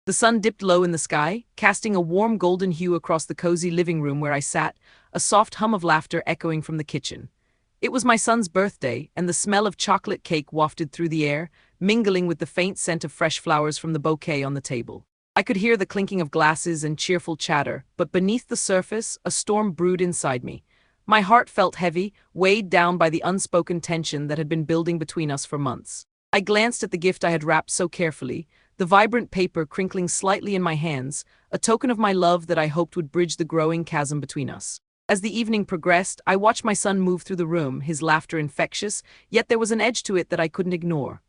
The sun dipped low in the sky, casting a warm golden hue across the cozy living room where I sat, a soft hum of laughter echoing from the kitchen. It was my son's birthday, and the smell of chocolate cake wafted through the air, mingling with the faint scent of fresh flowers from the bouquet on the table. I could hear the clinking of glasses and cheerful chatter, but beneath the surface, a storm brewed inside me. My heart felt heavy, weighed down by the unspoken tension that had been building between us for months. I glanced at the gift I had wrapped so carefully, the vibrant paper crinkling slightly in my hands, a token of my love that I hoped would bridge the growing chasm between us. As the evening progressed, I watched my son move through the room, his laughter infectious, yet there was an edge to it that I couldn't ignore.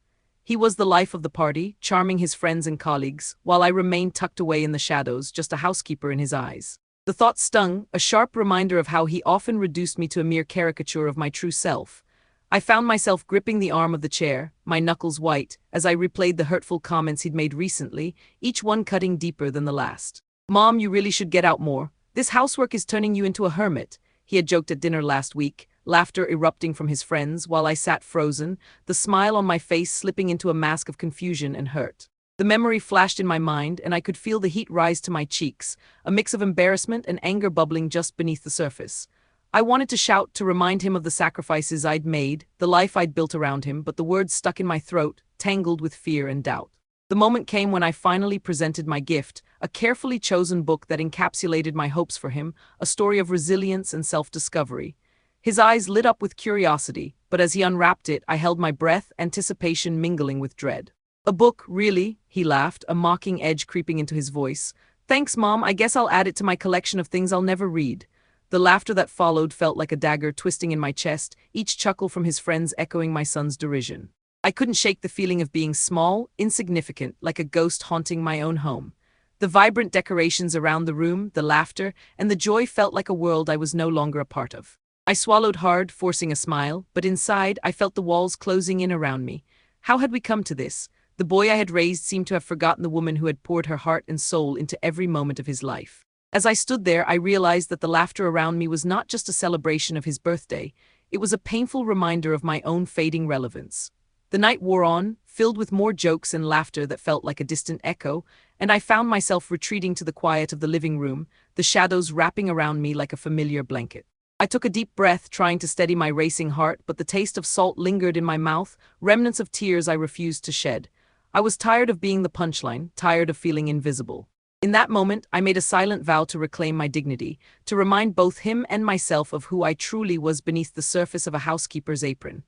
He was the life of the party, charming his friends and colleagues, while I remained tucked away in the shadows, just a housekeeper in his eyes. The thought stung, a sharp reminder of how he often reduced me to a mere caricature of my true self. I found myself gripping the arm of the chair, my knuckles white, as I replayed the hurtful comments he'd made recently, each one cutting deeper than the last. "Mom, you really should get out more. This housework is turning you into a hermit," he had joked at dinner last week, laughter erupting from his friends while I sat frozen, the smile on my face slipping into a mask of confusion and hurt. The memory flashed in my mind, and I could feel the heat rise to my cheeks, a mix of embarrassment and anger bubbling just beneath the surface. I wanted to shout, to remind him of the sacrifices I'd made, the life I'd built around him, but the words stuck in my throat, tangled with fear and doubt. The moment came when I finally presented my gift, a carefully chosen book that encapsulated my hopes for him, a story of resilience and self-discovery. His eyes lit up with curiosity, but as he unwrapped it, I held my breath, anticipation mingling with dread. "A book, really?" he laughed, a mocking edge creeping into his voice. "Thanks, Mom, I guess I'll add it to my collection of things I'll never read." The laughter that followed felt like a dagger twisting in my chest, each chuckle from his friends echoing my son's derision. I couldn't shake the feeling of being small, insignificant, like a ghost haunting my own home. The vibrant decorations around the room, the laughter, and the joy felt like a world I was no longer a part of. I swallowed hard, forcing a smile, but inside I felt the walls closing in around me. How had we come to this? The boy I had raised seemed to have forgotten the woman who had poured her heart and soul into every moment of his life. As I stood there, I realized that the laughter around me was not just a celebration of his birthday, it was a painful reminder of my own fading relevance. The night wore on, filled with more jokes and laughter that felt like a distant echo, and I found myself retreating to the quiet of the living room, the shadows wrapping around me like a familiar blanket. I took a deep breath, trying to steady my racing heart, but the taste of salt lingered in my mouth, remnants of tears I refused to shed. I was tired of being the punchline, tired of feeling invisible. In that moment, I made a silent vow to reclaim my dignity, to remind both him and myself of who I truly was beneath the surface of a housekeeper's apron.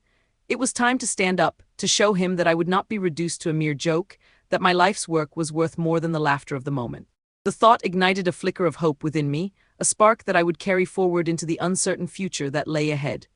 It was time to stand up, to show him that I would not be reduced to a mere joke, that my life's work was worth more than the laughter of the moment. The thought ignited a flicker of hope within me, a spark that I would carry forward into the uncertain future that lay ahead.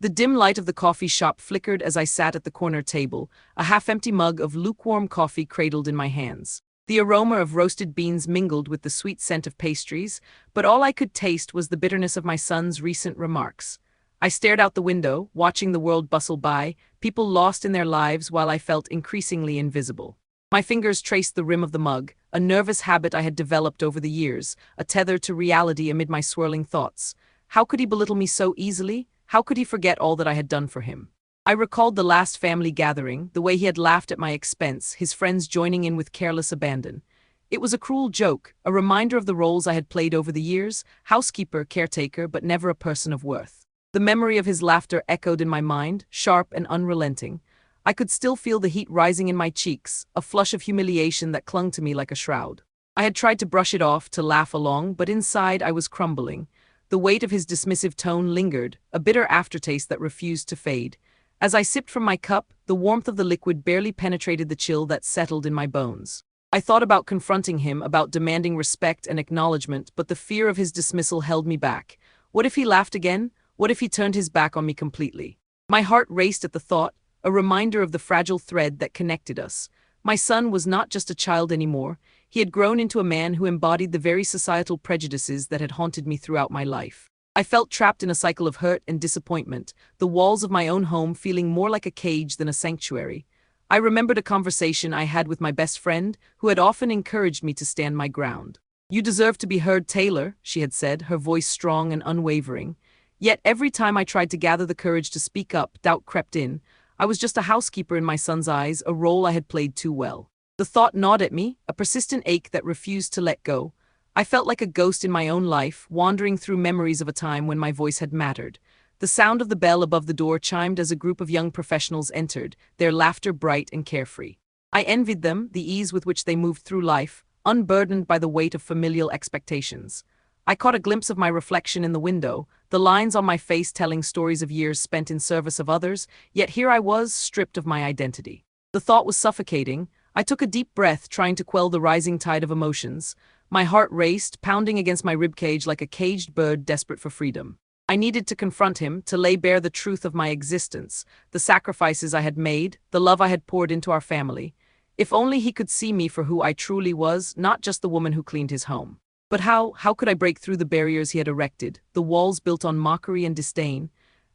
The dim light of the coffee shop flickered as I sat at the corner table, a half-empty mug of lukewarm coffee cradled in my hands. The aroma of roasted beans mingled with the sweet scent of pastries, but all I could taste was the bitterness of my son's recent remarks. I stared out the window, watching the world bustle by, people lost in their lives while I felt increasingly invisible. My fingers traced the rim of the mug, a nervous habit I had developed over the years, a tether to reality amid my swirling thoughts. How could he belittle me so easily? How could he forget all that I had done for him? I recalled the last family gathering, the way he had laughed at my expense, his friends joining in with careless abandon. It was a cruel joke, a reminder of the roles I had played over the years, housekeeper, caretaker, but never a person of worth. The memory of his laughter echoed in my mind, sharp and unrelenting. I could still feel the heat rising in my cheeks, a flush of humiliation that clung to me like a shroud. I had tried to brush it off, to laugh along, but inside I was crumbling. The weight of his dismissive tone lingered, a bitter aftertaste that refused to fade. As I sipped from my cup, the warmth of the liquid barely penetrated the chill that settled in my bones. I thought about confronting him, about demanding respect and acknowledgement, but the fear of his dismissal held me back. What if he laughed again? What if he turned his back on me completely? My heart raced at the thought, a reminder of the fragile thread that connected us. My son was not just a child anymore. He had grown into a man who embodied the very societal prejudices that had haunted me throughout my life. I felt trapped in a cycle of hurt and disappointment, the walls of my own home feeling more like a cage than a sanctuary. I remembered a conversation I had with my best friend, who had often encouraged me to stand my ground. "You deserve to be heard, Taylor," she had said, her voice strong and unwavering. Yet every time I tried to gather the courage to speak up, doubt crept in. I was just a housekeeper in my son's eyes, a role I had played too well. The thought gnawed at me, a persistent ache that refused to let go. I felt like a ghost in my own life, wandering through memories of a time when my voice had mattered. The sound of the bell above the door chimed as a group of young professionals entered, their laughter bright and carefree. I envied them, the ease with which they moved through life, unburdened by the weight of familial expectations. I caught a glimpse of my reflection in the window, the lines on my face telling stories of years spent in service of others, yet here I was, stripped of my identity. The thought was suffocating. I took a deep breath, trying to quell the rising tide of emotions. My heart raced, pounding against my ribcage like a caged bird desperate for freedom. I needed to confront him, to lay bare the truth of my existence, the sacrifices I had made, the love I had poured into our family. If only he could see me for who I truly was, not just the woman who cleaned his home. But how could I break through the barriers he had erected, the walls built on mockery and disdain?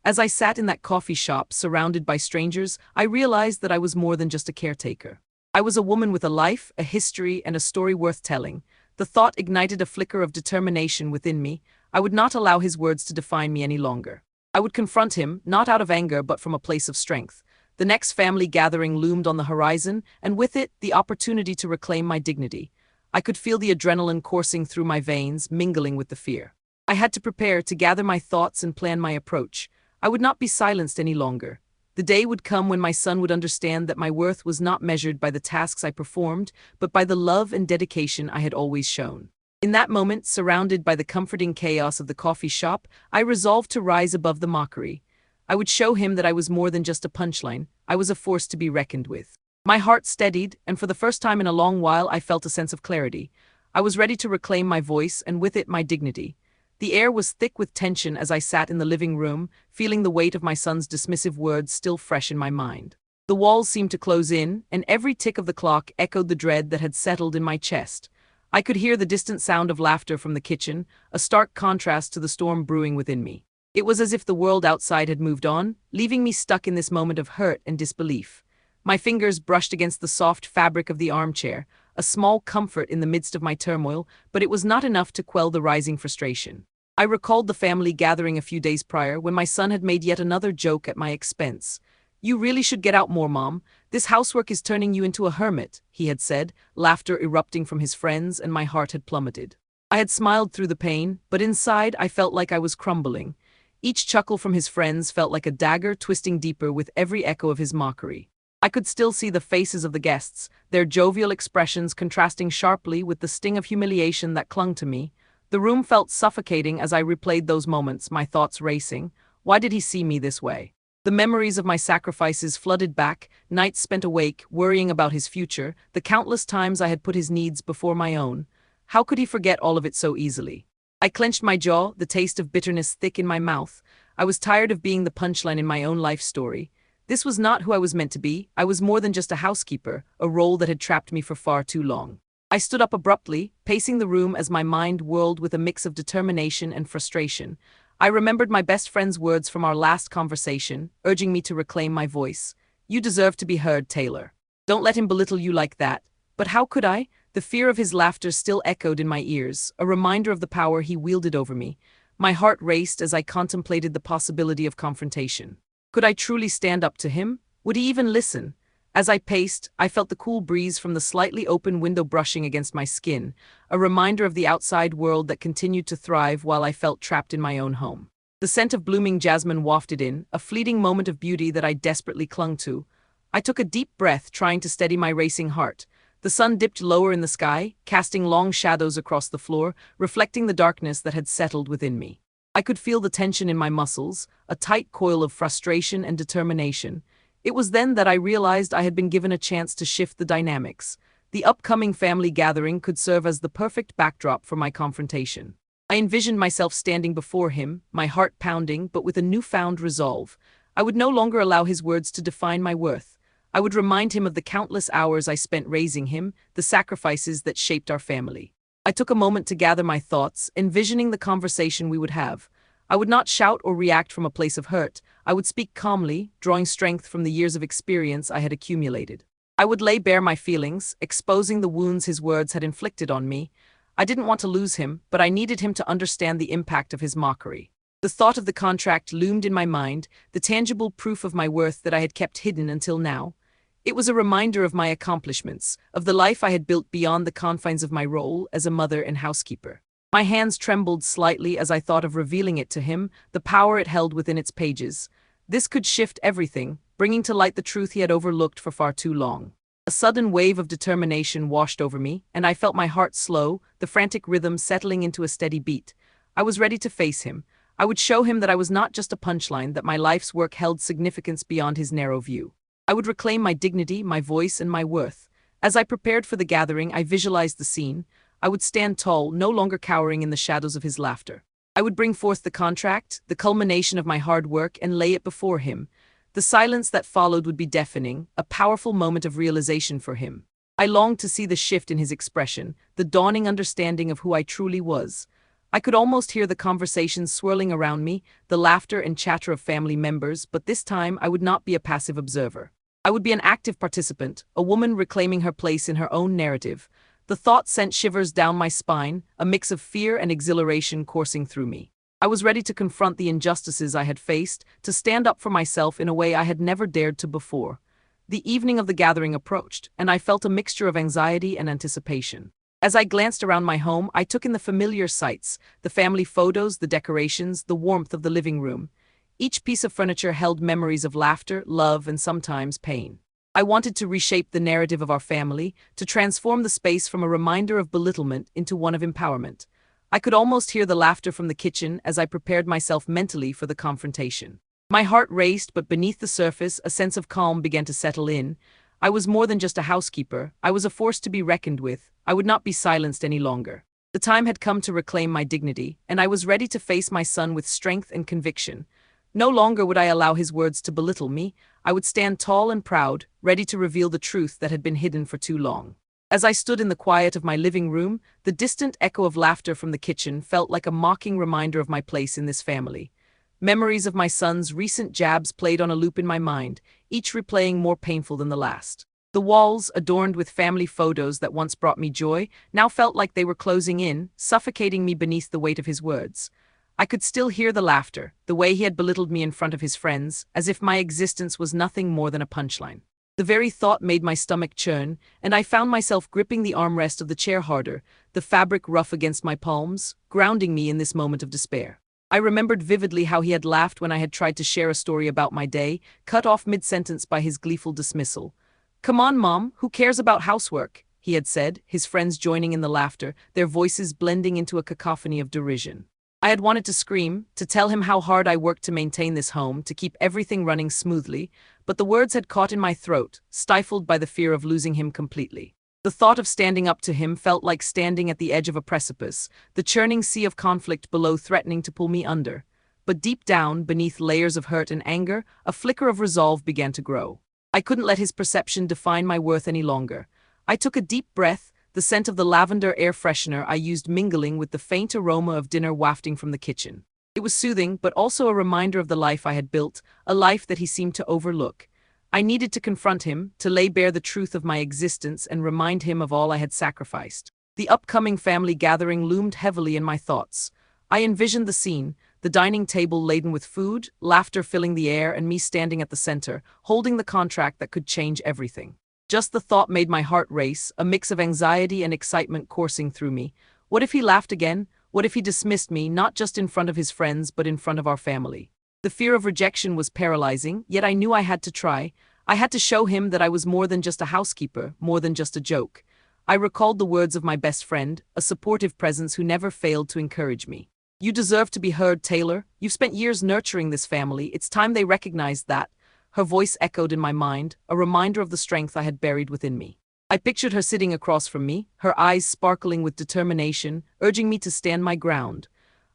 As I sat in that coffee shop, surrounded by strangers, I realized that I was more than just a caretaker. I was a woman with a life, a history, and a story worth telling. The thought ignited a flicker of determination within me. I would not allow his words to define me any longer. I would confront him, not out of anger but from a place of strength. The next family gathering loomed on the horizon, and with it, the opportunity to reclaim my dignity. I could feel the adrenaline coursing through my veins, mingling with the fear. I had to prepare, to gather my thoughts and plan my approach. I would not be silenced any longer. The day would come when my son would understand that my worth was not measured by the tasks I performed, but by the love and dedication I had always shown. In that moment, surrounded by the comforting chaos of the coffee shop, I resolved to rise above the mockery. I would show him that I was more than just a punchline. I was a force to be reckoned with. My heart steadied, and for the first time in a long while I felt a sense of clarity. I was ready to reclaim my voice, and with it my dignity. The air was thick with tension as I sat in the living room, feeling the weight of my son's dismissive words still fresh in my mind. The walls seemed to close in, and every tick of the clock echoed the dread that had settled in my chest. I could hear the distant sound of laughter from the kitchen, a stark contrast to the storm brewing within me. It was as if the world outside had moved on, leaving me stuck in this moment of hurt and disbelief. My fingers brushed against the soft fabric of the armchair, a small comfort in the midst of my turmoil, but it was not enough to quell the rising frustration. I recalled the family gathering a few days prior when my son had made yet another joke at my expense. "You really should get out more, Mom. This housework is turning you into a hermit," he had said, laughter erupting from his friends, and my heart had plummeted. I had smiled through the pain, but inside I felt like I was crumbling. Each chuckle from his friends felt like a dagger twisting deeper with every echo of his mockery. I could still see the faces of the guests, their jovial expressions contrasting sharply with the sting of humiliation that clung to me. The room felt suffocating as I replayed those moments, my thoughts racing. Why did he see me this way? The memories of my sacrifices flooded back, nights spent awake, worrying about his future, the countless times I had put his needs before my own. How could he forget all of it so easily? I clenched my jaw, the taste of bitterness thick in my mouth. I was tired of being the punchline in my own life story. This was not who I was meant to be. I was more than just a housekeeper, a role that had trapped me for far too long. I stood up abruptly, pacing the room as my mind whirled with a mix of determination and frustration. I remembered my best friend's words from our last conversation, urging me to reclaim my voice. "You deserve to be heard, Taylor. Don't let him belittle you like that." But how could I? The fear of his laughter still echoed in my ears, a reminder of the power he wielded over me. My heart raced as I contemplated the possibility of confrontation. Could I truly stand up to him? Would he even listen? As I paced, I felt the cool breeze from the slightly open window brushing against my skin, a reminder of the outside world that continued to thrive while I felt trapped in my own home. The scent of blooming jasmine wafted in, a fleeting moment of beauty that I desperately clung to. I took a deep breath, trying to steady my racing heart. The sun dipped lower in the sky, casting long shadows across the floor, reflecting the darkness that had settled within me. I could feel the tension in my muscles, a tight coil of frustration and determination. It was then that I realized I had been given a chance to shift the dynamics. The upcoming family gathering could serve as the perfect backdrop for my confrontation. I envisioned myself standing before him, my heart pounding, but with a newfound resolve. I would no longer allow his words to define my worth. I would remind him of the countless hours I spent raising him, the sacrifices that shaped our family. I took a moment to gather my thoughts, envisioning the conversation we would have. I would not shout or react from a place of hurt. I would speak calmly, drawing strength from the years of experience I had accumulated. I would lay bare my feelings, exposing the wounds his words had inflicted on me. I didn't want to lose him, but I needed him to understand the impact of his mockery. The thought of the contract loomed in my mind, the tangible proof of my worth that I had kept hidden until now. It was a reminder of my accomplishments, of the life I had built beyond the confines of my role as a mother and housekeeper. My hands trembled slightly as I thought of revealing it to him, the power it held within its pages. This could shift everything, bringing to light the truth he had overlooked for far too long. A sudden wave of determination washed over me, and I felt my heart slow, the frantic rhythm settling into a steady beat. I was ready to face him. I would show him that I was not just a punchline, that my life's work held significance beyond his narrow view. I would reclaim my dignity, my voice, and my worth. As I prepared for the gathering, I visualized the scene. I would stand tall, no longer cowering in the shadows of his laughter. I would bring forth the contract, the culmination of my hard work, and lay it before him. The silence that followed would be deafening, a powerful moment of realization for him. I longed to see the shift in his expression, the dawning understanding of who I truly was. I could almost hear the conversations swirling around me, the laughter and chatter of family members, but this time I would not be a passive observer. I would be an active participant, a woman reclaiming her place in her own narrative. The thought sent shivers down my spine, a mix of fear and exhilaration coursing through me. I was ready to confront the injustices I had faced, to stand up for myself in a way I had never dared to before. The evening of the gathering approached, and I felt a mixture of anxiety and anticipation. As I glanced around my home, I took in the familiar sights, the family photos, the decorations, the warmth of the living room. Each piece of furniture held memories of laughter, love, and sometimes pain. I wanted to reshape the narrative of our family, to transform the space from a reminder of belittlement into one of empowerment. I could almost hear the laughter from the kitchen as I prepared myself mentally for the confrontation. My heart raced, but beneath the surface, a sense of calm began to settle in. I was more than just a housekeeper. I was a force to be reckoned with. I would not be silenced any longer. The time had come to reclaim my dignity, and I was ready to face my son with strength and conviction. No longer would I allow his words to belittle me. I would stand tall and proud, ready to reveal the truth that had been hidden for too long. As I stood in the quiet of my living room, the distant echo of laughter from the kitchen felt like a mocking reminder of my place in this family. Memories of my son's recent jabs played on a loop in my mind, each replaying more painful than the last. The walls, adorned with family photos that once brought me joy, now felt like they were closing in, suffocating me beneath the weight of his words. I could still hear the laughter, the way he had belittled me in front of his friends, as if my existence was nothing more than a punchline. The very thought made my stomach churn, and I found myself gripping the armrest of the chair harder, the fabric rough against my palms, grounding me in this moment of despair. I remembered vividly how he had laughed when I had tried to share a story about my day, cut off mid-sentence by his gleeful dismissal. "Come on, Mom, who cares about housework?" he had said, his friends joining in the laughter, their voices blending into a cacophony of derision. I had wanted to scream, to tell him how hard I worked to maintain this home, to keep everything running smoothly, but the words had caught in my throat, stifled by the fear of losing him completely. The thought of standing up to him felt like standing at the edge of a precipice, the churning sea of conflict below threatening to pull me under. But deep down, beneath layers of hurt and anger, a flicker of resolve began to grow. I couldn't let his perception define my worth any longer. I took a deep breath, the scent of the lavender air freshener I used mingling with the faint aroma of dinner wafting from the kitchen. It was soothing, but also a reminder of the life I had built, a life that he seemed to overlook. I needed to confront him, to lay bare the truth of my existence and remind him of all I had sacrificed. The upcoming family gathering loomed heavily in my thoughts. I envisioned the scene, the dining table laden with food, laughter filling the air, and me standing at the center, holding the contract that could change everything. Just the thought made my heart race, a mix of anxiety and excitement coursing through me. What if he laughed again? What if he dismissed me, not just in front of his friends, but in front of our family? The fear of rejection was paralyzing, yet I knew I had to try. I had to show him that I was more than just a housekeeper, more than just a joke. I recalled the words of my best friend, a supportive presence who never failed to encourage me. "You deserve to be heard, Taylor. You've spent years nurturing this family. It's time they recognized that." Her voice echoed in my mind, a reminder of the strength I had buried within me. I pictured her sitting across from me, her eyes sparkling with determination, urging me to stand my ground.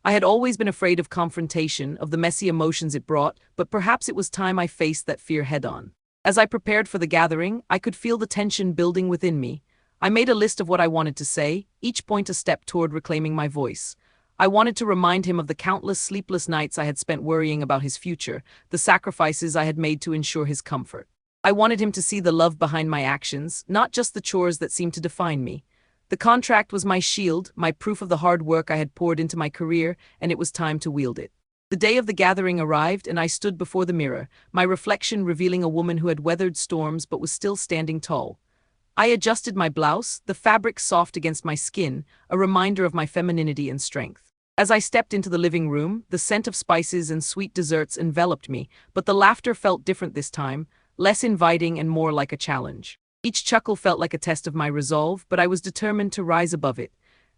I had always been afraid of confrontation, of the messy emotions it brought, but perhaps it was time I faced that fear head-on. As I prepared for the gathering, I could feel the tension building within me. I made a list of what I wanted to say, each point a step toward reclaiming my voice. I wanted to remind him of the countless sleepless nights I had spent worrying about his future, the sacrifices I had made to ensure his comfort. I wanted him to see the love behind my actions, not just the chores that seemed to define me. The contract was my shield, my proof of the hard work I had poured into my career, and it was time to wield it. The day of the gathering arrived, and I stood before the mirror, my reflection revealing a woman who had weathered storms but was still standing tall. I adjusted my blouse, the fabric soft against my skin, a reminder of my femininity and strength. As I stepped into the living room, the scent of spices and sweet desserts enveloped me, but the laughter felt different this time, less inviting and more like a challenge. Each chuckle felt like a test of my resolve, but I was determined to rise above it.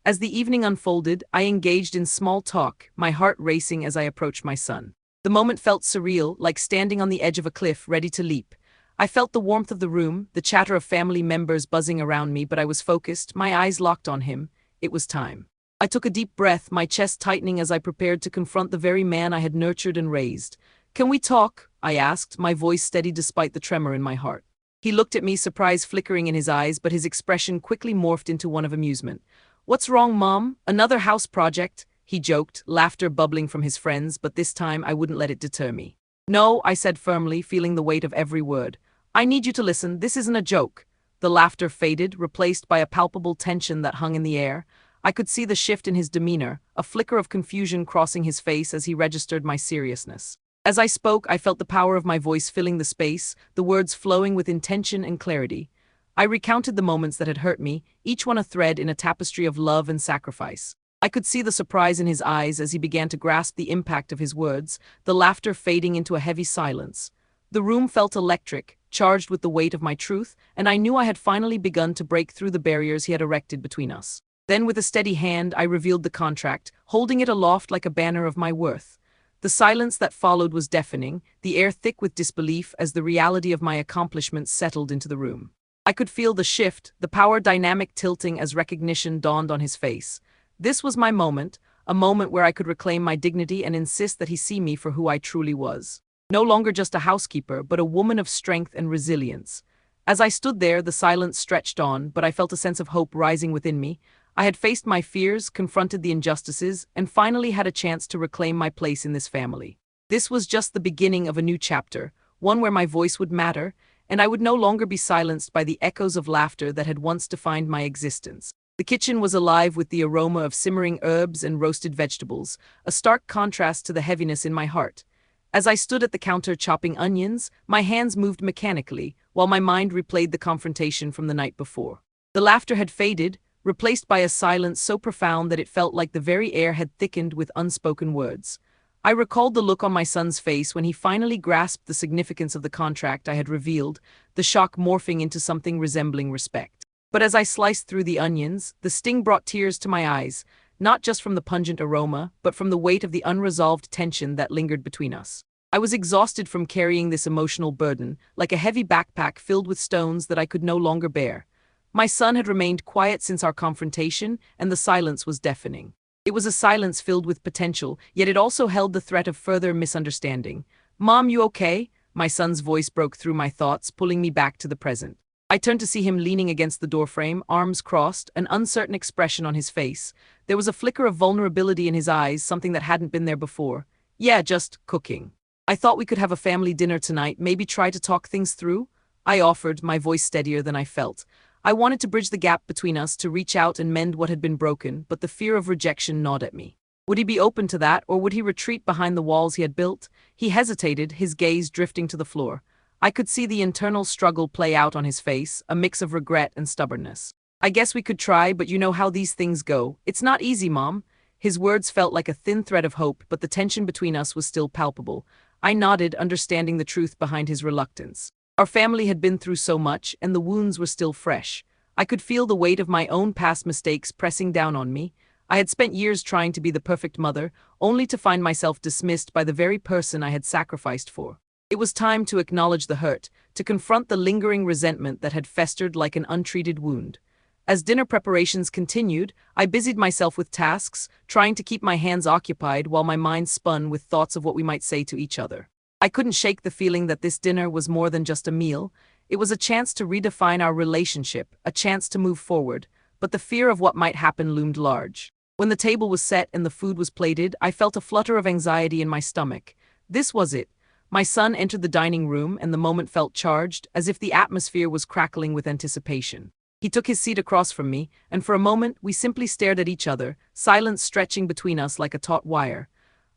As the evening unfolded, I engaged in small talk, my heart racing as I approached my son. The moment felt surreal, like standing on the edge of a cliff ready to leap. I felt the warmth of the room, the chatter of family members buzzing around me, but I was focused, my eyes locked on him. It was time. I took a deep breath, my chest tightening as I prepared to confront the very man I had nurtured and raised. "Can we talk?" I asked, my voice steady despite the tremor in my heart. He looked at me, surprise flickering in his eyes, but his expression quickly morphed into one of amusement. "What's wrong, Mom? Another house project?" He joked, laughter bubbling from his friends, but this time I wouldn't let it deter me. "No," I said firmly, feeling the weight of every word. "I need you to listen, this isn't a joke." The laughter faded, replaced by a palpable tension that hung in the air. I could see the shift in his demeanor, a flicker of confusion crossing his face as he registered my seriousness. As I spoke, I felt the power of my voice filling the space, the words flowing with intention and clarity. I recounted the moments that had hurt me, each one a thread in a tapestry of love and sacrifice. I could see the surprise in his eyes as he began to grasp the impact of his words, the laughter fading into a heavy silence. The room felt electric, charged with the weight of my truth, and I knew I had finally begun to break through the barriers he had erected between us. Then with a steady hand, I revealed the contract, holding it aloft like a banner of my worth. The silence that followed was deafening, the air thick with disbelief as the reality of my accomplishments settled into the room. I could feel the shift, the power dynamic tilting as recognition dawned on his face. This was my moment, a moment where I could reclaim my dignity and insist that he see me for who I truly was. No longer just a housekeeper, but a woman of strength and resilience. As I stood there, the silence stretched on, but I felt a sense of hope rising within me. I had faced my fears, confronted the injustices, and finally had a chance to reclaim my place in this family. This was just the beginning of a new chapter, one where my voice would matter, and I would no longer be silenced by the echoes of laughter that had once defined my existence. The kitchen was alive with the aroma of simmering herbs and roasted vegetables, a stark contrast to the heaviness in my heart. As I stood at the counter chopping onions, my hands moved mechanically, while my mind replayed the confrontation from the night before. The laughter had faded, replaced by a silence so profound that it felt like the very air had thickened with unspoken words. I recalled the look on my son's face when he finally grasped the significance of the contract I had revealed, the shock morphing into something resembling respect. But as I sliced through the onions, the sting brought tears to my eyes, not just from the pungent aroma, but from the weight of the unresolved tension that lingered between us. I was exhausted from carrying this emotional burden, like a heavy backpack filled with stones that I could no longer bear. My son had remained quiet since our confrontation, and the silence was deafening. It was a silence filled with potential, yet it also held the threat of further misunderstanding. "Mom, you okay?" My son's voice broke through my thoughts, pulling me back to the present. I turned to see him leaning against the doorframe, arms crossed, an uncertain expression on his face. There was a flicker of vulnerability in his eyes, something that hadn't been there before. "Yeah, just cooking. I thought we could have a family dinner tonight, maybe try to talk things through?" I offered, my voice steadier than I felt. I wanted to bridge the gap between us, to reach out and mend what had been broken, but the fear of rejection gnawed at me. Would he be open to that, or would he retreat behind the walls he had built? He hesitated, his gaze drifting to the floor. I could see the internal struggle play out on his face, a mix of regret and stubbornness. "I guess we could try, but you know how these things go. It's not easy, Mom." His words felt like a thin thread of hope, but the tension between us was still palpable. I nodded, understanding the truth behind his reluctance. Our family had been through so much, and the wounds were still fresh. I could feel the weight of my own past mistakes pressing down on me. I had spent years trying to be the perfect mother, only to find myself dismissed by the very person I had sacrificed for. It was time to acknowledge the hurt, to confront the lingering resentment that had festered like an untreated wound. As dinner preparations continued, I busied myself with tasks, trying to keep my hands occupied while my mind spun with thoughts of what we might say to each other. I couldn't shake the feeling that this dinner was more than just a meal. It was a chance to redefine our relationship, a chance to move forward, but the fear of what might happen loomed large. When the table was set and the food was plated, I felt a flutter of anxiety in my stomach. This was it. My son entered the dining room, and the moment felt charged, as if the atmosphere was crackling with anticipation. He took his seat across from me, and for a moment we simply stared at each other, silence stretching between us like a taut wire.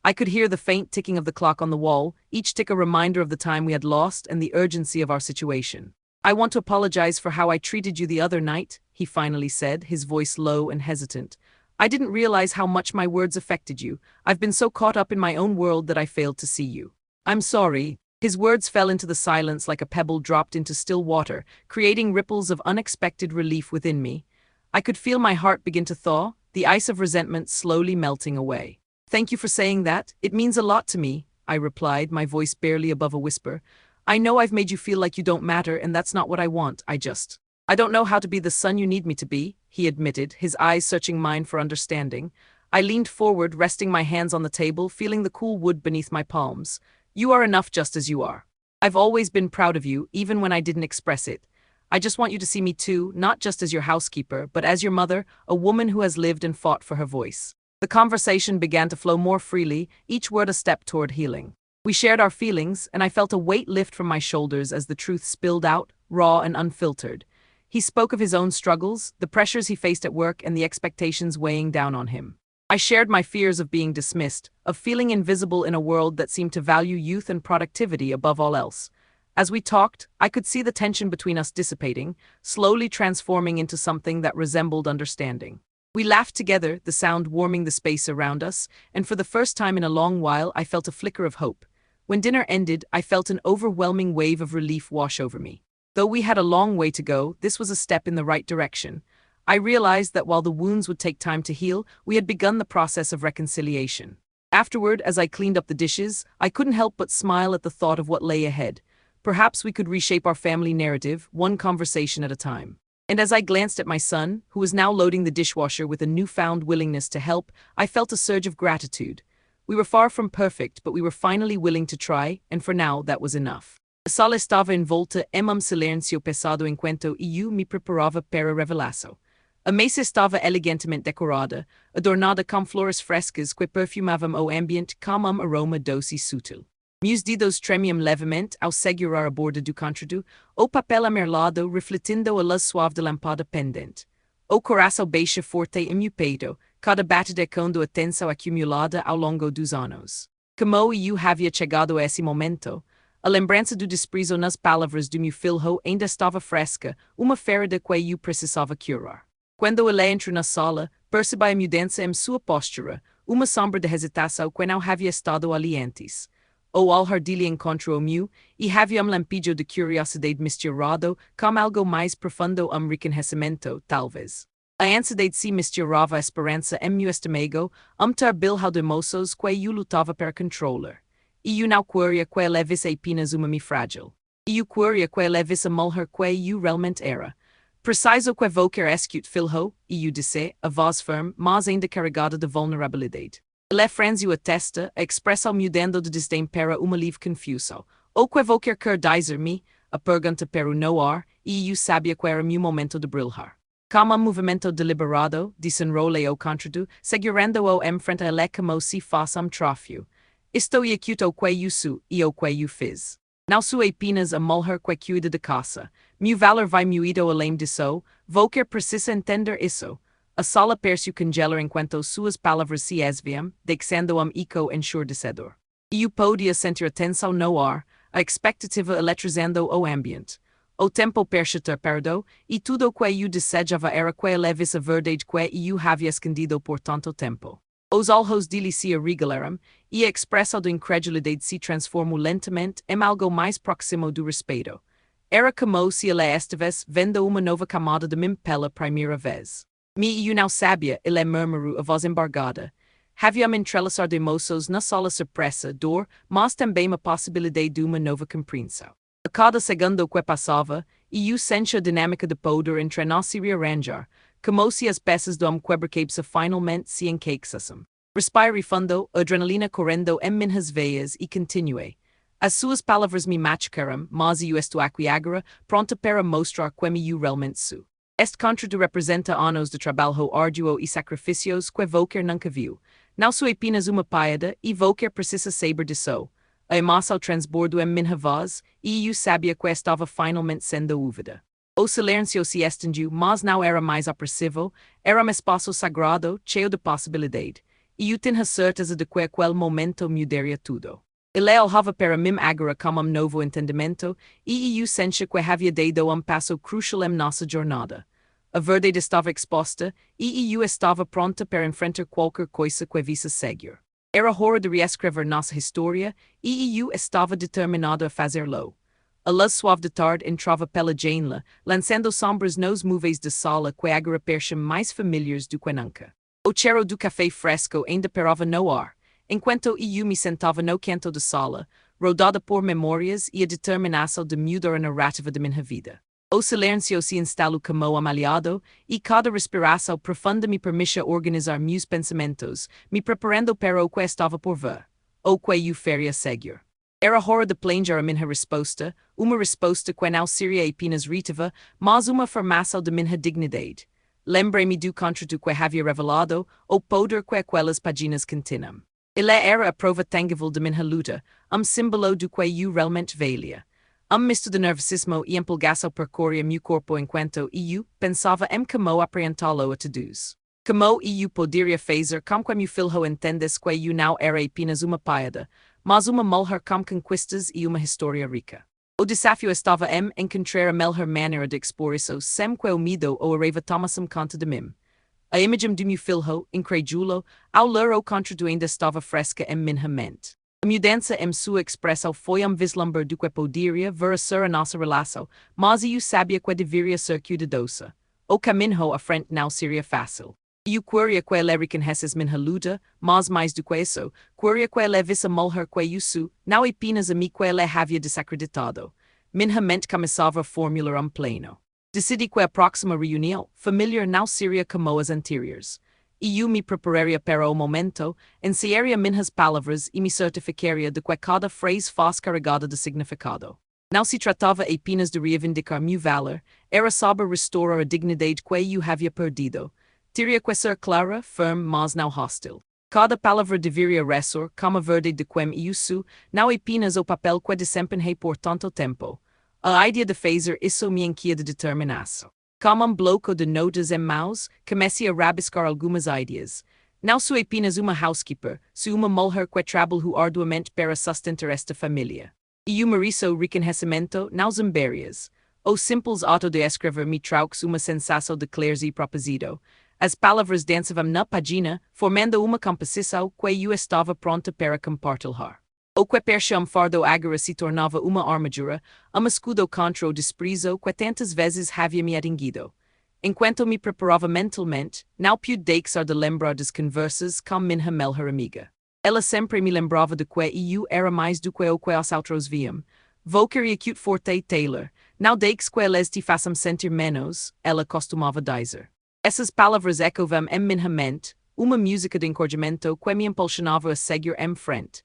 I could hear the faint ticking of the clock on the wall, each tick a reminder of the time we had lost and the urgency of our situation. "I want to apologize for how I treated you the other night," he finally said, his voice low and hesitant. "I didn't realize how much my words affected you. I've been so caught up in my own world that I failed to see you. I'm sorry." His words fell into the silence like a pebble dropped into still water, creating ripples of unexpected relief within me. I could feel my heart begin to thaw, the ice of resentment slowly melting away. "Thank you for saying that. It means a lot to me," I replied, my voice barely above a whisper. "I know I've made you feel like you don't matter, and that's not what I want. I don't know how to be the son you need me to be," he admitted, his eyes searching mine for understanding. I leaned forward, resting my hands on the table, feeling the cool wood beneath my palms. "You are enough just as you are. I've always been proud of you, even when I didn't express it. I just want you to see me too, not just as your housekeeper, but as your mother, a woman who has lived and fought for her voice." The conversation began to flow more freely, each word a step toward healing. We shared our feelings, and I felt a weight lift from my shoulders as the truth spilled out, raw and unfiltered. He spoke of his own struggles, the pressures he faced at work, and the expectations weighing down on him. I shared my fears of being dismissed, of feeling invisible in a world that seemed to value youth and productivity above all else. As we talked, I could see the tension between us dissipating, slowly transforming into something that resembled understanding. We laughed together, the sound warming the space around us, and for the first time in a long while I felt a flicker of hope. When dinner ended, I felt an overwhelming wave of relief wash over me. Though we had a long way to go, this was a step in the right direction. I realized that while the wounds would take time to heal, we had begun the process of reconciliation. Afterward, as I cleaned up the dishes, I couldn't help but smile at the thought of what lay ahead. Perhaps we could reshape our family narrative, one conversation at a time. And as I glanced at my son, who was now loading the dishwasher with a newfound willingness to help, I felt a surge of gratitude. We were far from perfect, but we were finally willing to try, and for now that was enough. A sala estava envolta em silêncio pesado enquanto eu me preparava para revelação. A mesa estava elegantemente decorada, adornada com flores frescas que perfumavam o ambiente com aroma doce e sutil. Meus dedos tremiam levemente ao segurar a borda do contrado, o papel amarelado refletindo a luz suave da lampada pendente. O coração baixa forte em meu peito, cada batida com a tensão acumulada ao longo dos anos. Como eu havia chegado a esse momento, a lembrança do desprezo nas palavras do meu filho ainda estava fresca, uma ferida que eu precisava curar. Quando ele entrou na sala, percebi a mudança em sua postura, uma sombra de hesitação que não havia estado ali antes. Ao olhar dele encontrou meu, e havia lampejo de curiosidade misturado com algo mais profundo reconhecimento, talvez. A ansiedade se misturava a esperança em meu estômago, turbilhão de emoções que eu lutava para controlar. E eu não queria que ele visse apenas uma me frágil. Eu queria que ele visse a mulher que eu realmente era. Preciso que evocar escute filho, eu disse, a voz firme, mas ainda carregada de vulnerabilidade. Ele franziu a testa, a expressão mudando de desdém para uma leve confusão. O que evocar quer dizer-me, a pergunta para o no ar, e eu sabia que era meu momento de brilhar. Com movimento deliberado, desenrolei o contrado, segurando-o em frente a ele como se fosse troféu. Estou acute ao que eu sou e ao que eu fiz. Não sou apenas a mulher que cuida de casa. Meu valor vai muito além disso, vou querer precisa entender isso. A sala percebeu congelar enquanto suas palavras se esviam, deixando eco ensurdecedor. Eu podia sentir a tensão no ar, a expectativa eletrizando o ambiente. O tempo perceber perdeu, e tudo o que eu desejava era que ele visse a verdade que eu havia escondido por tanto tempo. Os olhos dele se arregalaram, e a expressão de incredulidade se transformou lentamente em algo mais próximo do respeito. Era como se ele estivesse vendo uma nova camada de mim pela primeira vez. Eu não sabia, ele murmurou a voz embargada. Havia me entrelaçar de emoções na sala surpresa, dor, mas também a possibilidade de uma nova compreensão. A cada segundo que passava, eu sentia a dinâmica de poder entre nós se rearranjar, como se as peças do quebra-cabeça finalmente se encaixassem. Respirei fundo, adrenalina correndo em minhas veias e continuei. As suas palavras me machucaram, mas eu estou aqui agora, pronta para mostrar como eu realmente sou. Este contrato representa anos de trabalho árduo e sacrifícios que vou querer nunca viu. Não sou apenas uma piada e vou querer precisa saber disso. A emoção transbordo em minha voz e eu sabia que estava finalmente sendo ouvida. O silêncio se estendiu, mas não era mais opressivo, era um espaço sagrado, cheio de possibilidade. eu tinha certeza de que aquele momento mudaria tudo. Ele alhava para mim agora como novo entendimento, e eu sentia que havia dado passo crucial em nossa jornada. A verdade estava exposta, e eu estava pronta para enfrentar qualquer coisa que visse seguir. Era hora de reescrever nossa história, e eu estava determinado a fazê-lo. A luz suave de tarde entrava pela janela, lançando sombras nos móveis da sala que agora pareciam mais familiares do que nunca. O cheiro do café fresco ainda pairava no ar, enquanto eu me sentava no canto da sala, rodada por memórias e a determinação de mudar a narrativa de minha vida. O silêncio se instalou como amalhado, e cada respiração profunda me permitia organizar meus pensamentos, me preparando para o que estava por vir, ou que eu faria seguir. Era hora de planejar a minha resposta, uma resposta que não seria apenas retiva, mas uma afirmação de minha dignidade. Lembrei-me do contrato que havia revelado, o poder que aquelas páginas continham. Ele era a prova tangível de minha luta, símbolo do que eu realmente valia. Misto de nervosismo e empolgação percorria meu corpo enquanto eu pensava em como apresentá-lo a todos. Como eu poderia fazer com que meu filho entendesse que eu não era apenas uma piada, mas uma mulher com conquistas e uma história rica. O desafio estava em encontrar a melhor maneira de expor isso sem que o medo ou a raiva tomassem conta de mim. A imagem do meu filho, incrédulo, ao ler o contrato ainda estava fresca em minha mente. A mudança em sua expressão foi vislumbre do que poderia vir a ser a nossa relação, mas eu sabia que deveria ser cuidadosa. O caminho à frente não seria fácil. Eu queria que ele reconhecesse minha luta, mas mais do que isso, queria que ele visse a mulher que eu sou, não apenas a mim que ele havia desacreditado. Minha mente começava a formular plano. Decidi que a próxima reunião familiar não seria como as anteriores. Eu me prepararia para o momento, ensaiaria minhas palavras e me certificaria de que cada frase fosse carregada de significado. Não se tratava apenas de reivindicar meu valor, era sobre restaurar a dignidade que eu havia perdido. Teria que ser clara, firme, mas não hostil. Cada palavra deveria ressoar como a verdade de quem eu sou, não apenas o papel que desempenhei por tanto tempo. A ideia de fazer isso me enchia de determinação. Como bloco de notas em mãos, comecei a rabiscar algumas ideias. Não sou apenas uma housekeeper, sou uma mulher que trabalha arduamente para sustentar esta família. E eu mereço reconhecimento, não zambérias. O simples ato de escrever me trouxe uma sensação de clareza e propósito. As palavras dançavam na página, formando uma composição que eu estava pronta para compartilhar. O que parecia fardo agora se tornava uma armadura, escudo contra o desprezo que tantas vezes havia me atingido. Enquanto me preparava mentalmente, não pude deixar de lembrar das conversas com minha melhor amiga. Ela sempre me lembrava de que eu era mais do que o que os outros viam. Vou querer que forte Taylor, não deixes que eles te façam sentir menos, ela costumava dizer. Essas palavras ecoavam em minha mente, uma música de encorajamento que me impulsionava a seguir em frente.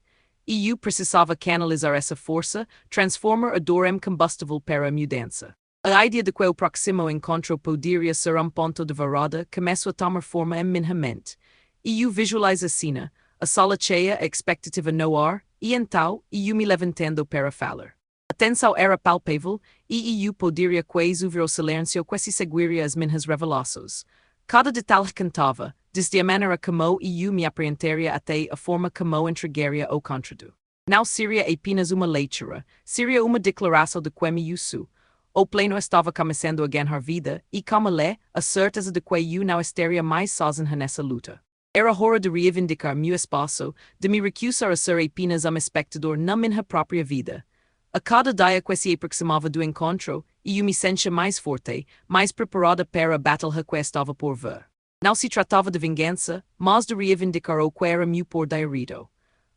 E eu precisava canalizar essa força, transformar a dor em combustível para a mudança. A ideia de que o próximo encontro poderia ser ponto de virada começou a tomar forma em minha mente. E eu visualizo a cena, a sala cheia, a expectativa no ar, e então eu me levantando para falar. A tensão era palpável, e eu poderia quase ouvir o silêncio que se seguiria as minhas revelações. Cada detalhe cantava, desde a maneira como eu me apresentaria até a forma como entregaria o contrato. Não seria apenas uma leitura, seria uma declaração de quem eu sou. O plano estava começando a ganhar vida, e como lhe, a certeza de que eu não estaria mais sozinha nessa luta. Era hora de reivindicar meu espaço, de me recusar a ser apenas espectador na minha própria vida. A cada dia que se aproximava do encontro, eu me sentia mais forte, mais preparada para a batalha que estava por vir. Não se tratava de vingança, mas de reivindicar o que era meu por direito.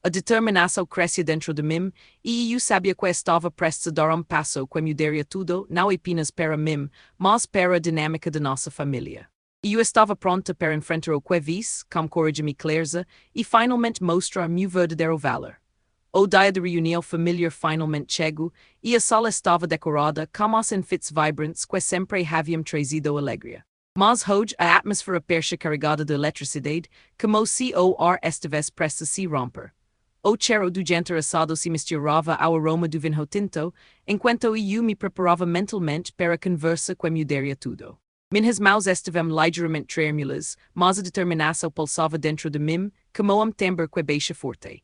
A determinação crescia dentro de mim, e eu sabia que estava prestes a dar passo que mudaria tudo, não apenas para mim, mas para a dinâmica de nossa família. Eu estava pronta para enfrentar o que visse, com coragem e clareza, e finalmente mostrar meu verdadeiro valor. O dia de reunião familiar finalmente chegou, e a sala estava decorada com os enfeites vibrantes que sempre haviam trazido alegria. Mas hoje a atmosfera parecia carregada de eletricidade, como se o ar estivesse prestes a se romper. O cheiro do jantar assado se misturava ao aroma do vinho tinto, enquanto eu me preparava mentalmente para a conversa que mudaria tudo. Minhas mãos estivem ligeiramente trêmulas, mas a determinação pulsava dentro de mim, como timbre que baixa forte.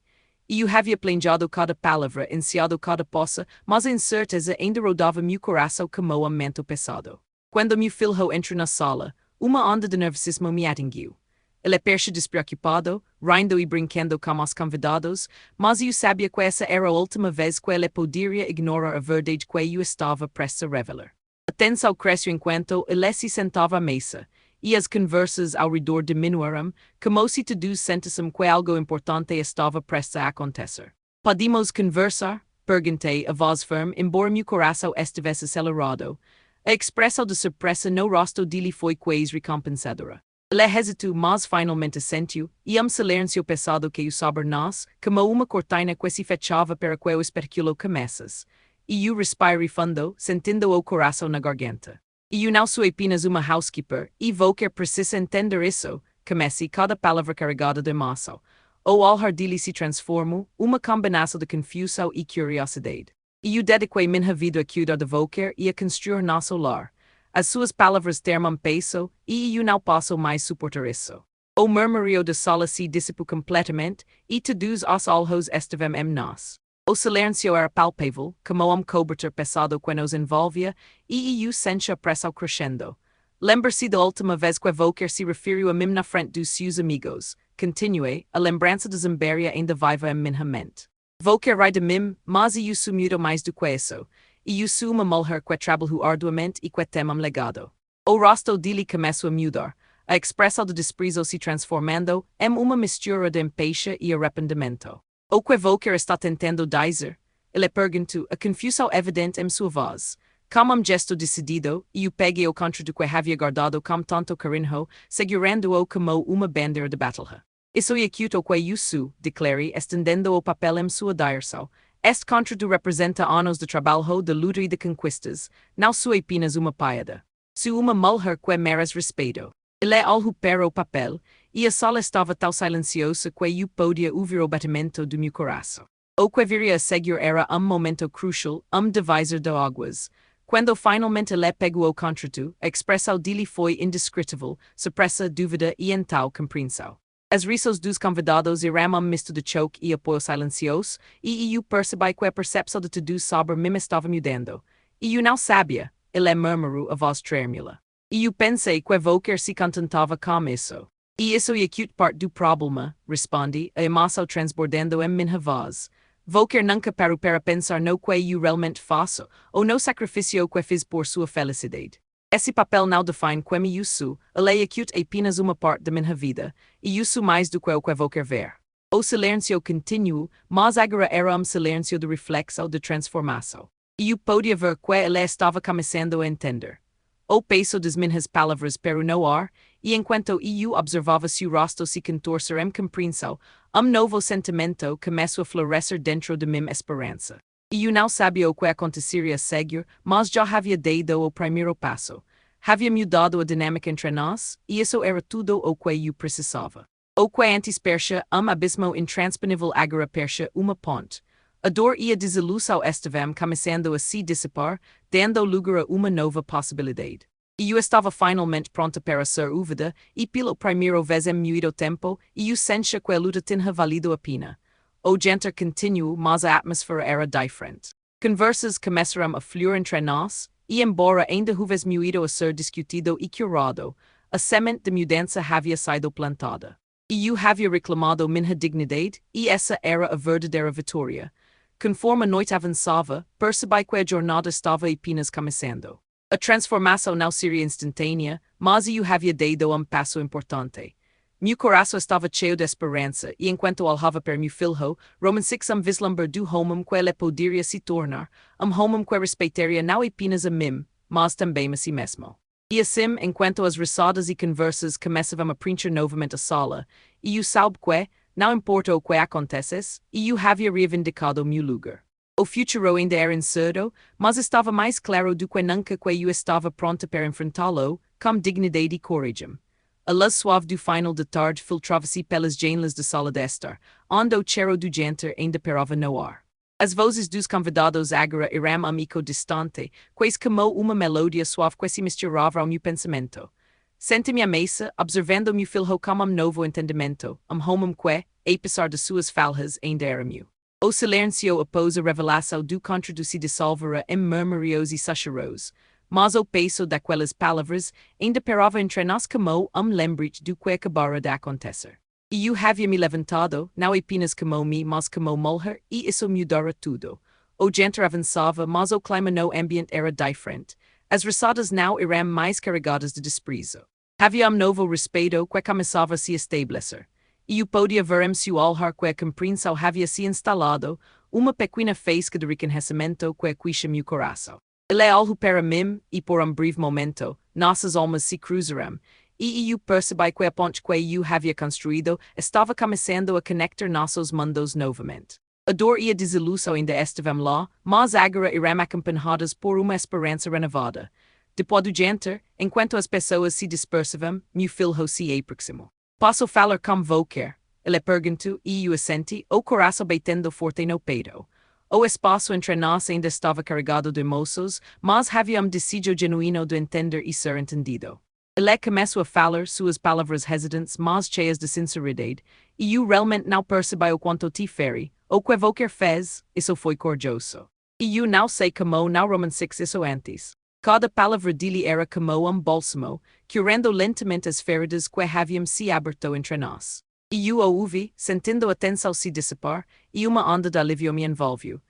E eu havia planejado cada palavra, ensaado cada poça, mas a incerteza ainda rodava meu coração como manto pesado. Quando meu filho entrou na sala, uma onda de nervosismo me atingiu. Ele perche despreocupado, rindo e brincando com os convidados, mas eu sabia que essa era a última vez que ele poderia ignorar a verdade que eu estava prestes a revelar. A tensão cresceu enquanto ele se sentava à mesa, e as conversas ao redor diminuíram, como se todos sentissem que algo importante estava prestes a acontecer. Podemos conversar? Perguntei a voz firme, embora meu coração estivesse acelerado. A expressão de surpresa no rosto dele foi quase recompensadora. Ele hesitou, mas finalmente assentiu, e silêncio pesado que o sobre nós, como uma cortina que se fechava para que o espetáculo começasse. E eu respirei fundo, sentindo o coração na garganta. E eu não sou apenas uma housekeeper, e vou que precisa entender isso, comecei cada palavra carregada de emoção. O olhar dele se transformou, uma combinação de confusão e curiosidade. E eu dediquei minha vida a cuidar de Volker e a construir nosso lar. As suas palavras termam peso, e eu não posso mais suportar isso. O murmurio de sola se dissipou completamente, e todos os olhos estiveram em nós. O silêncio era palpável, como cobertor pesado que nos envolvia, e eu senti a pressão crescendo. Lembra-se da última vez que Volker se referiu a mim na frente dos seus amigos. Continuei, a lembrança de Zambéria ainda viva em minha mente. Volker rai de mim, mas eu sou muito mais do que isso. E eu sou uma mulher que trabalhou arduamente e que tem legado. O rosto dele começou a mudar, a expressão de desprezo se transformando em uma mistura de empatia e arrependimento. O que Volker está tentando dizer? Ele perguntou, a confusão evidente em sua voz. Com gesto decidido, eu peguei o contra do que havia guardado com tanto carinho, segurando-o como uma bandeira de batalha. Isso é aquilo que eu sou, declarei, estendendo o papel em sua direção. Este contrato representa anos de trabalho, de luta e de conquistas. Não sou apenas uma piada. Sou uma mulher que merece respeito. Ele olhou para o papel, e a sala estava tão silenciosa que eu podia ouvir o batimento do meu coração. O que viria a seguir era momento crucial, divisor de águas. Quando finalmente ele pegou o contrato, a expressão dele foi indescritível, surpresa, dúvida e então compreensão. As risos dos convidados eram misto de choque e apoio silencioso, e eu percebi que a percepção de todos sobre mim estava mudando. E eu não sabia, ele murmurou a voz trêmula. E eu pensei que Volker se contentava com isso. E isso é a parte do problema, respondi, a emoção transbordando em minha voz. Volker nunca parou para pensar no que eu realmente faço, ou no sacrifício que fiz por sua felicidade. Esse papel não define quem eu sou, ele é apenas uma parte da minha vida, e eu sou mais do que o que Volker ver. O silêncio continuou, mas agora era silêncio de reflexão de transformação. E eu podia ver que ele estava começando a entender. O peso das minhas palavras perou no ar, e enquanto eu observava seu rosto se contorcer em compreensão, novo sentimento começou a florescer dentro de minha esperança. E eu não sabia o que aconteceria a seguir, mas já havia dado o primeiro passo. Havia mudado a dinâmica entre nós, e isso era tudo o que eu precisava. O que antes percha abismo intransponível agora percha uma ponte. A dor e a desilusão estavam começando a se dissipar, dando lugar a uma nova possibilidade. E eu estava finalmente pronta para ser ouvida, e pela primeira vez em muito tempo, eu sentia que a luta tinha valido a pena. O jantar continuou, mas a atmosfera era diferente. Conversas começaram a fluir entre nós, e embora ainda houvesse muito a ser discutido e curado, a semente de mudança havia sido plantada. E eu havia reclamado minha dignidade, e essa era a verdadeira vitória. Conforme a noite avançava, percebi que a jornada estava apenas começando. A transformação não seria instantânea, mas eu havia dado passo importante. Meu coração estava cheio de esperança, e enquanto olhava para meu filho, romancix vislumbrar do homem que ele poderia se tornar, homem que respeitaria não apenas a mim, mas também a si mesmo. E assim, enquanto as risadas e conversas começavam a preencher novamente a sala, eu soube que, não importa o que acontecesse, eu havia reivindicado o meu lugar. O futuro ainda era incerto, mas estava mais claro do que nunca que eu estava pronta para enfrentá-lo, com dignidade e coragem. A luz suave do final de tarde filtrava-se pelas janelas da sala de estar, onde o cheiro do jantar ainda pairava no ar. As vozes dos convidados agora irão amico distante, quais como uma melodia suave que se misturava ao meu pensamento. Sente-me à mesa, observando meu filho como novo entendimento, homem que, apesar de suas falhas, ainda era meu. O silêncio após a revelação do contra se dissolvera em murmúrios e sussurros, mas o peso daquelas palavras ainda perava entre nós como lembrete do que acabara de acontecer. E eu havia me levantado, não apenas como me, mas como mulher, e isso mudara tudo. O gente avançava, mas o clima no ambiente era diferente. As risadas não eram mais carregadas de desprezo. Havia novo respeito que começava a se estabelecer. E eu podia ver se o olhar que a compreensão havia se instalado, uma pequena faísca de reconhecimento que aquecia meu coração. Ele é algo para mim, e por breve momento, nossas almas se cruzaram, e eu percebi que a ponte que eu havia construído estava começando a conectar nossos mundos novamente. A dor e a desilusão ainda estavam lá, mas agora eram acompanhadas por uma esperança renovada. Depois do jantar, enquanto as pessoas se dispersavam, meu filho se aproximou. Posso falar como vou quer? Ele perguntou e eu assenti, o coração batendo forte no peito. O espaço entre nós ainda estava carregado de emoções, mas havia desejo genuíno de entender e ser entendido. Ele começou a falar, suas palavras hesitantes, mas cheias de sinceridade, e eu realmente não percebi o quanto te feri, o que quer fez, isso foi corajoso. E eu não sei como não romancei isso antes. Cada palavra dele era como bálsamo, curando lentamente as feridas que haviam se aberto entre nós. E eu o ouvi, sentindo a tensão se dissipar, e uma onda de alívio me envolveu.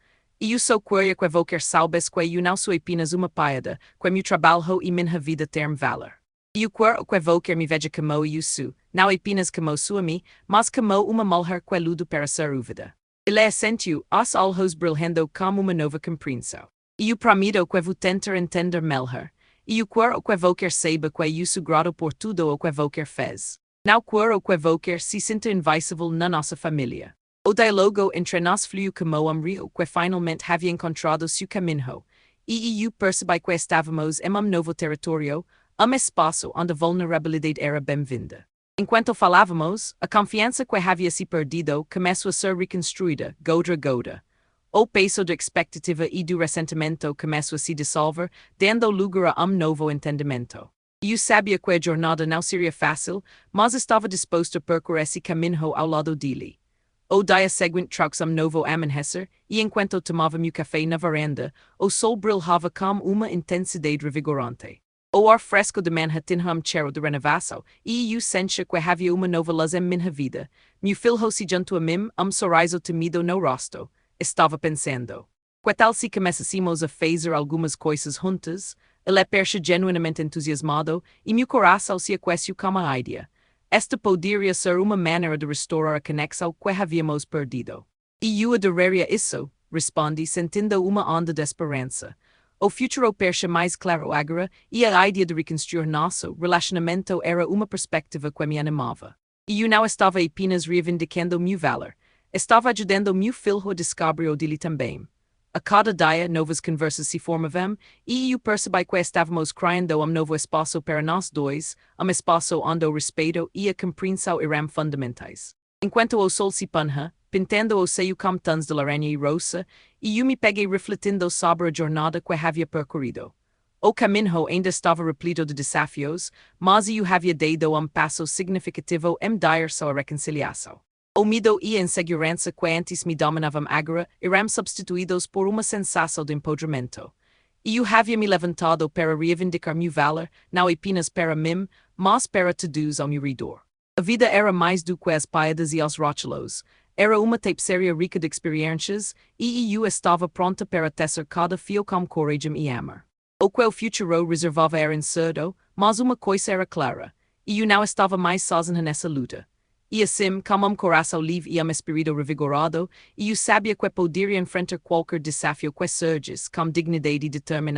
E eu sou queria que quer saibas que eu não sou apenas uma piada, que meu trabalho e minha vida terem valor. E eu quero que quer me veja como eu sou, não apenas como sou a mim, mas como uma mulher que luto para ser úvida. Ele assentiu, os olhos brilhando como uma nova compreensão. E eu prometo que vou tentar entender melhor. E eu quero que quer saiba que eu sou grato por tudo o que quer fez. Não quero que quer se sinta invisível na nossa família. O diálogo entre nós fluiu como rio que finalmente havia encontrado seu caminho. E eu percebi que estávamos em novo território, espaço onde a vulnerabilidade era bem-vinda. Enquanto falávamos, a confiança que havia se perdido começou a ser reconstruída, gota a gota. O peso da expectativa e do ressentimento começou a se dissolver, dando lugar a novo entendimento. Eu sabia que a jornada não seria fácil, mas estava disposto a percorrer esse caminho ao lado dele. O dia seguinte trouxe novo amanhecer, e enquanto tomava meu café na varanda, o sol brilhava com uma intensidade revigorante. O ar fresco de manhã tinha cheiro de renovação, e eu sentia que havia uma nova luz em minha vida. Meu filho se juntou a mim, sorriso temido no rosto. Estava pensando. Que tal se começássemos a fazer algumas coisas juntas? Ele parecia genuinamente entusiasmado, e meu coração se aqueceu com a ideia. Esta poderia ser uma maneira de restaurar a conexão que havíamos perdido. E eu adoraria isso, respondi, sentindo uma onda de esperança. O futuro parecia mais claro agora, e a ideia de reconstruir nosso relacionamento era uma perspectiva que me animava. E eu não estava apenas reivindicando meu valor. Estava ajudando meu filho a descobrir o dele também. A cada dia, novas conversas se formavam, e eu percebi que estávamos criando novo espaço para nós dois, espaço onde o respeito e a compreensão eram fundamentais. Enquanto o sol se punha, pintando o céu com tons de laranja e rosa, e eu me peguei refletindo sobre a jornada que havia percorrido. O caminho ainda estava repleto de desafios, mas eu havia dado passo significativo em direção à reconciliação. O medo e a insegurança que antes me dominavam agora eram substituídos por uma sensação de empoderamento. E eu havia me levantado para reivindicar meu valor, não apenas para mim, mas para todos ao meu redor. A vida era mais do que as piadas e os rótulos. Era uma tapeçaria rica de experiências, e eu estava pronta para tecer cada fio com coragem e amor. O que o futuro reservava era incerto, mas uma coisa era clara, e eu não estava mais sozinha nessa luta. E assim, com coração livre e espírito revigorado, eu sabia que poderia enfrentar qualquer desafio que surgisse com dignidade e determinação.